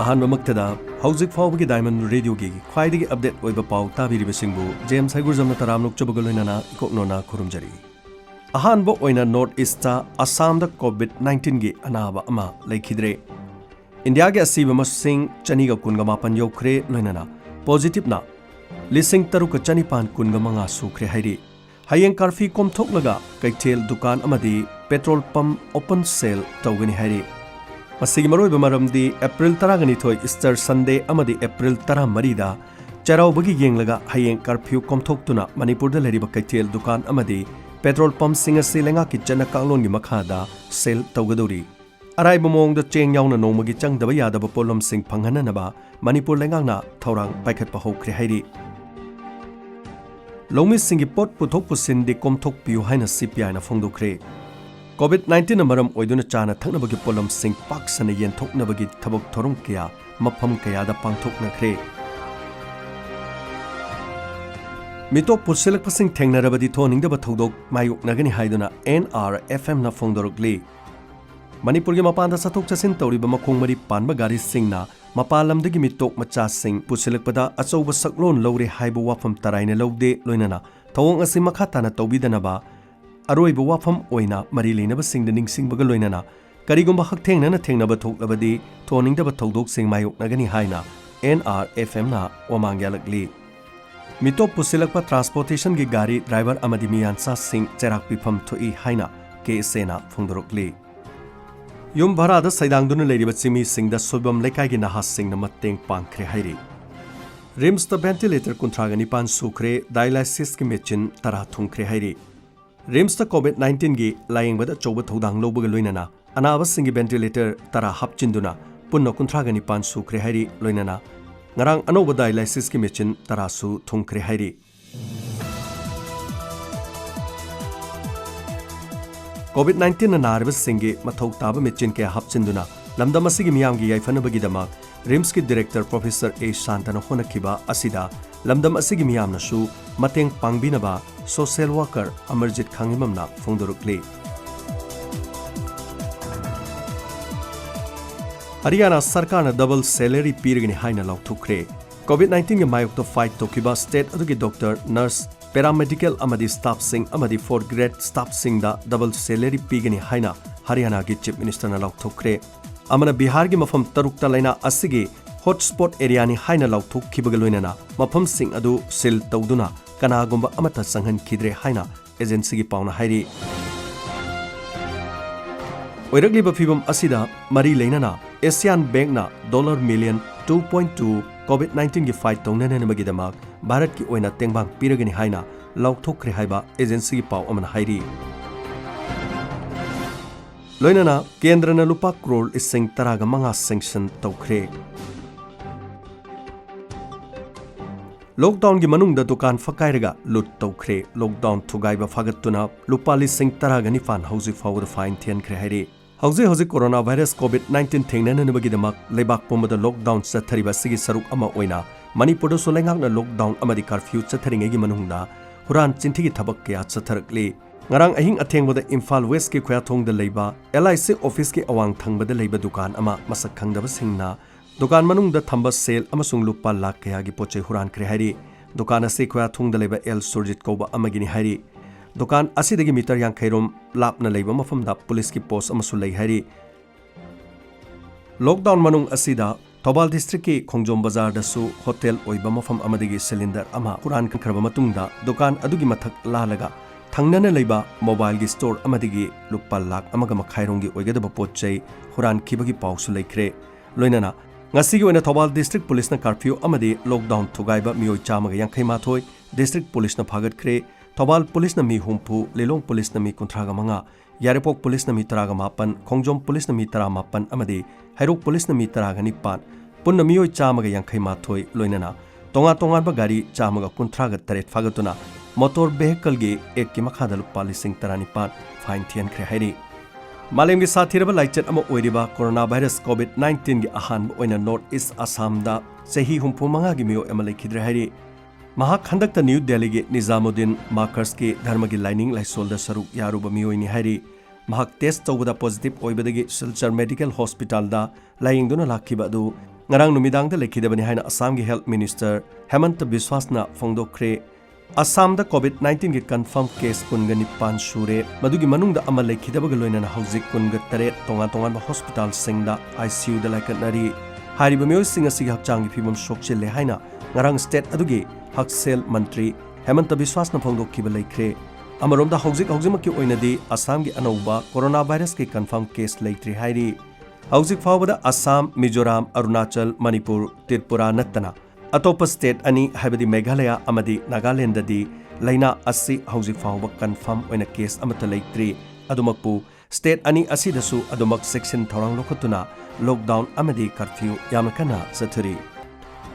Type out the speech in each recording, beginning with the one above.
अहानबमक्तदा हौजिक फाउबगी diamond रेडियोगी ख्वाइदगी update ओइबा पाउ ताबिरिबसिंगबु James हाइगुरजमना तरामनुक चबगलोइनाना इकोकनोना खुरुमजरी अहानबो ओइना north ईस्टा Assam दा कोविड-19 गी अनाबा अमा लेखिद्रे इंडिया के असीब मसिंग चनीगा कुनगा मापन यौख्रे लोइनाना पॉजिटिव ना लिसिंग तरुक चनीपान कुनगा मंगा सुख्रे हाइरी हयेंग कार्फी कोमथोकलगा कैथेल दुकान अमदी पेट्रोल पंप ओपन सेल तौगनी हाइरी मसिगी मरोइबा मरमदी एप्रिल 12 ईस्टर संडे अमदी एप्रिल 13 चराउबगी येंगलगा हयेंग कर्फ्यू कोमथोक्तुना मणिपुरदा लेरिबा कैथेल दुकान अमदी पेट्रोल पंप सिंग असि लेंगाकी चना कांगलोनगी मखादा सेल तौगदौरी अराइबा मोंगदा चेंग यावना नोमगी चंगदबा यादबा पोलम सिंग फंगहननबा मणिपुर लेंगांगना थौरांग पाइखतपा हौख्रे हाइरी लौमी सिंगी पोट पुथोक पुसिनदी कोमथोक पियु हाइना सीपीआईना फोंदोख्रे कोविड-19 मरम ओइदुना चाना थकनबगी पोलम सिंग पाक्सना येंथोकनबगी थबक थोरम कया मफम कयादा पांथोकनख्रे मिटोप पुसिलकपसिंग थेंगनरबदी थोनिंगदबा थौदोक मायुकनगनी हाइदुना NRFM ना फोंदोरकली मणिपुरगी मपानदा सथोक चसिन तौरिबा मखोंग मरी पानबा गारी सिंगना मपालमदगी मिटोक मचा सिंग पुसिलकपदा अचौबा सकलोन लौरे हाइबा वाफम तराइना लौदे लोइनाना थौंग असि मखा ताना तौबिदनबा अरोइबा वाफम ओइना मरी लेनबा सिंगदा निंगसिंगबगा लोइनाना करिगुंबा हकथेंगनना थेंगनबा थोकलबदी थोनिंगदबा थौदोक सिंग मायुकनगनी हाइना NRFM ना ओमांग्यालकली मिटोप पुसिलकपा ट्रांसपोर्टेशन की गाड़ी ड्राइवर अमदी मियानसा सिंह चेराक पिफम थोई हाइना केसेना फोंदोरकली युम भरादा सैदांगदुना लेरिबा चिमी सिंगदा सुबम लेकाइगी नहा सिंगना मत्तेंग पांखरे हाइरी रिम्स द वेंटिलेटर 35 सुख्रे डायलाइसिस की मेचिन तरा थुंखरे हाइरी रिम्स द कोविड-19 की लायंगबदा चौबा थौदांग लौबगा लोइनाना अनाबा सिंगी वेंटिलेटर तरा हापचिंदुना पुन्ना 35 सुख्रे हाइरी लोइनाना ngarang anoba dialysis ki machine tarasu thungkhre hairi COVID-19 na narba singi mathok taba machine ke hapchinduna lamdam asigi miyamgi yaifanabagi damak RIMS ki director professor A Shantana honakhiba asida lamdam asigi miyamna su mateng pangbinaba social worker Amarjit Khangimamna phongdorukli Haryana सरकार ने double salary पीरगनी हाइना लौथुख्रे कोविड-19 के मायुक तो fight तोकिबा state अदुगी doctor nurse paramedical अमदी staff सिंग अमदी 4th ग्रेड स्टाफ सिंग दा डबल सैलरी पीगनी हाइना हरियाणा की चीफ मिनिस्टर ने लौथुख्रे अमना बिहार की मफम तरुकता लेना असिगी हॉटस्पॉट एरिया नि हाइना लौथुखिबगा लोइनाना मफम सिंग अदु सिल तौदुना कनागुंबा अमता संघन खिद्रे हाइना एजेंसी की पाउना हाइरी ओइरगलिबा फिबम असिदा मरी लेनाना एशियन बैंक ना $2 मिलियन 2.2 कोविड-19 की फाइट तौननबगीदमाक भारत की ओइना तेंगबांग पिरगनी हाइना लौथोखरे हाइबा एजेंसी की पाउ अमन हाइरी लोइनाना केंद्रना लुपा करोड़ इसिंग तरागा मंगा सैंक्शन तौखरे लॉकडाउन की मनुंगदा दुकान फकाइरगा लुट तौखरे लॉकडाउन थुगाइबा फागतुना लुपा लिसिंग तरागा निफान हौजी फाउद फाइन थियनखरे हाइरी हौजी कोरोना वायरस कोविड-19 थेंगननबगीदमाक लेबाक पुमदा लॉकडाउन चथरिबा सिगी सरुक अमा ओइना मणिपुरदा सोलेंगाकना लॉकडाउन अमदी कर्फ्यू चथरिंगेगी मनुंगदा हुरान चिंथिगी थबक कया चथरकली ngarang ahing athengboda Imphal West के खुयाथोंगदा लेबा LIC ऑफिस के अवांग थंगबदा लेबा दुकान अमा मसक खंगदबा सिंगना दुकान मनुंगदा थंबा सेल अमसुंग लुपा लाख कयागी पोचे हुरान क्रे हाइरी दुकान असे खुयाथोंगदा लेबा एल सुरजित कौबा अमगिनी हाइरी दुकान असिदगी मीटर यांखैरोम लापना लेबा मफमदा पुलिस की पोस्ट अमसु लै हाइरी लॉकडाउन मनुंग असिदा थौबाल डिस्ट्रिक्ट की खोंजोम बाजार दसु होटल ओइबा मफम अमदिगी सिलिंडर अमा कुरान खरबा मतुंगदा दुकान अदुगी मथक लालगा थंगनना लेबा मोबाइल की स्टोर अमदिगी लुपा लाख अमगा मखाइरोंगी ओइगदबा पोचै हुरान खिबगी पाउसु लैख्रे लोइनाना ngasi oina thobal district police na curfew amadi lockdown thugai mioi chamaga yankhai mathoi district police na phagat khre thobal police na mi humpu lelong police na mi kunthraga manga yarepok police na mi taraga mapan khongjom police na mi tara mapan amadi hairok police na mi taraga nipan punna mioi chamaga yankhai mathoi loinana tonga ba gari chamaga kunthraga taret phagatuna motor vehicle ge ek ki makhada lupa lising taranipan fine thian khre hairi मालेम की साथीरबा लाइचन अमा ओइरिबा corona virus कोविड-19 की Ahaan ओइना north east Assam दा सही हुंफु मंगा की मियो एमले खिद्रे हाइरी महाक हंदकता new Delhi के Nizamuddin markers के धर्म की लाइनिंग लाइसोल दा सरुक यारुबा मियोइनी हाइरी महाक टेस्ट तौबदा पॉजिटिव ओइबदगी सिलचर मेडिकल हॉस्पिटल दा लाइंगदुना लाखिबा दु ngarang numidang da lekhidabani haina Assam gi Health Minister Hemant Biswasna phongdokhre Assam da COVID-19 gi confirm case kunga nipan shure madugi manungda ama lekhidabaga loinana hauzik kunga tare tongan ba hospital singda ICU da laikanari hariba miyoi singa sigi hakchang gi phibam sokchile haina ngarang state adugi haksel mantri Hemant Biswasna phongdokhiba laikre amarom da hauzik oinadi Assam gi anauba coronavirus ki confirm case leitri hairi hauzik fawbada Assam Mizoram Arunachal Manipur Tripura nattana atop state ani habadi Meghalaya amadi Nagaland dadi laina asi hauzik fawba confirm oina case amata leitri adumakpu state ani asidasu adumak section thorang lokotuna lockdown amadi curfew yamakana sathuri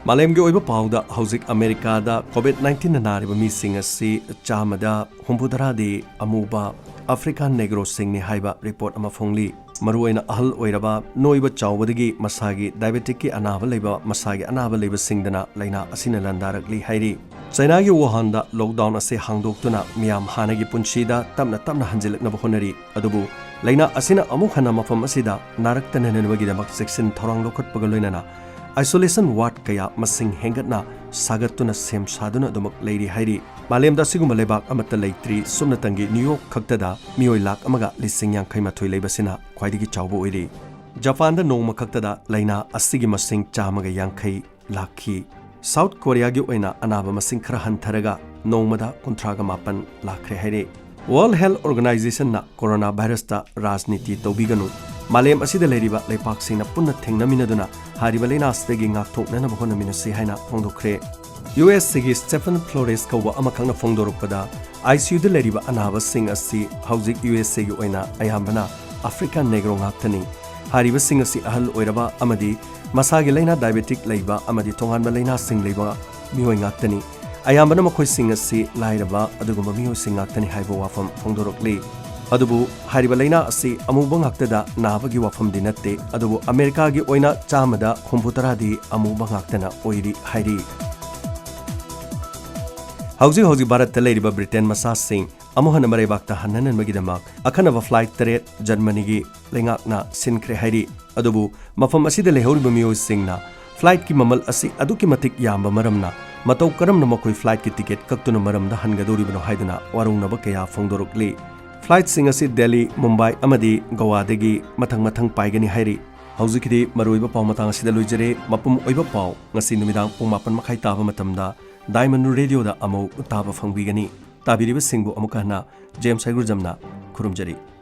Malemgi oiba pauda hauzik America da COVID-19 na nariba mi sing asi chamada humbudara de amuba African Negro singni haiba report ama phongli maruaina ahal oiraba noiba chawbadagi masagi diabetic ki anaba leiba masagi anaba leiba singdana laina asina landarakli hairi China gi Wuhan da lockdown ase hangdoktuna miyam hanagi punchida tamna hanjilakna honari adubu laina asina amu khana mafam asida naraktana nenwagi da mak section thorang lokhat pagaloinana isolation ward kaya masing hengatna sagatuna sem saduna dumak leiri hairi malem da siguma lebak amata leitri sumna tangi New York khaktada mioi lak amaga lising yang khaima thoi leibasina khwaidigi chawbo oiri Japan da nongma khaktada laina asigi masing chamaga yang khai lakhi South Korea gi oina anaba masing khara hantharaga nongmada kunthraga mapan lakhre hairi World Health Organization na coronavirus ta rajniti tobiganu Malem asida leiriba leipak singna punna thengnaminaduna hariba leina astegi ngakthoknana bahonamina si haina phongdokhre US sigi Stephen Flores kawa amakhangna phongdorokpada ICU de leiriba anaba sing asi hauzik US sigi oina ayambana African Negro ngaktani hariba sing asi ahal oiraba amadi masagi leina diabetic leiba amadi tonganba leina sing leiba mioi ngaktani ayambana makhoi sing asi lairaba aduguma mioi sing ngaktani haiba wafam phongdorokli adubu hariba leina asi amuba ngaktada nabagi wafam dinatte adubu America gi oina chamada humbutara di amuba ngaktana oiri hairi hauzi Bharat ta leiriba Britain masa sing amuhana mare bakta hannanan magidamak akhana flight tare Germany gi lengakna sinkre hairi adubu mafam asida lehoriba miyo singna flight ki mamal asi aduki matik yamba maramna matau karamna makoi flight ki ticket kaktuna maramda hangadori bano haidana warungna ba kaya phongdorokli Flight sing asi Delhi, Mumbai, amadi Goa degi mathang paigani hairi. Hauzikidi maruiba pau matang asida luijare mapum oiba pau ngasi numidang pung mapan makai taba matamda Diamond Radio da amau taba fangbigani. Tabiriba singbu amukahna James Haigurjamna kurumjari.